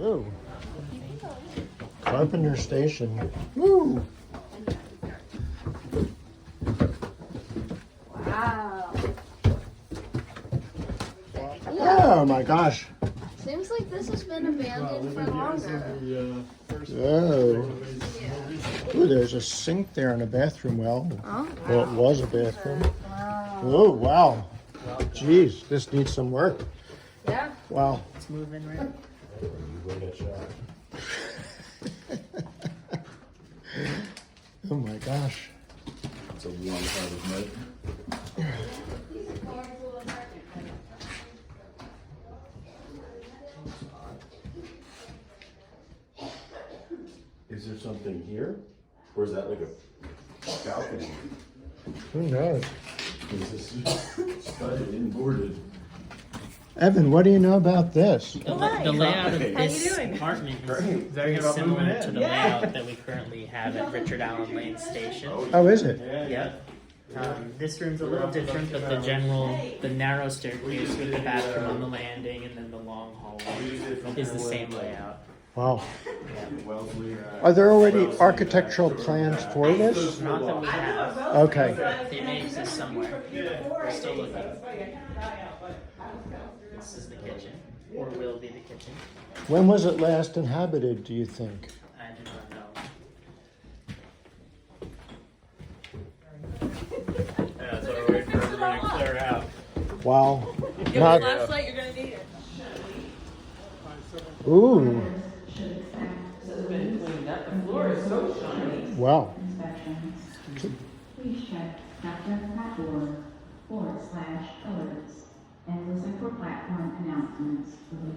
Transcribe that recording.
Ooh. Carpenter Station. Woo! Wow. Oh my gosh. Seems like this has been abandoned for longer. Oh. Ooh, there's a sink there and a bathroom. Well, well, it was a bathroom. Wow. Oh, wow. Jeez, this needs some work. Yeah. Wow. It's moving, right? Oh my gosh. It's a one-sided note. Is there something here? Or is that like a balcony? Who knows? Is this studded and boarded? Evan, what do you know about this? The layout of How you this doing? apartment is Great. very Thinking about similar moving to in. the layout that we currently have at Richard Allen Lane Station. Oh, is it? Yep. This room's a little different, but the narrow staircase with the bathroom on the landing and then the long hallway is the same layout. Wow. Wellesley. Are there already architectural plans for this? Not that we have. Okay. They may exist somewhere. We're still looking. This is the kitchen, or will be the kitchen. When was it last inhabited, do you think? I do not know. Yeah, so we're waiting for everybody to clear out. Wow. Give Not, me a flashlight, you're gonna need it. ooh. It's been cleaned up. The floor is so shiny. Wow. Please check captain.org/alerts and listen for platform announcements for the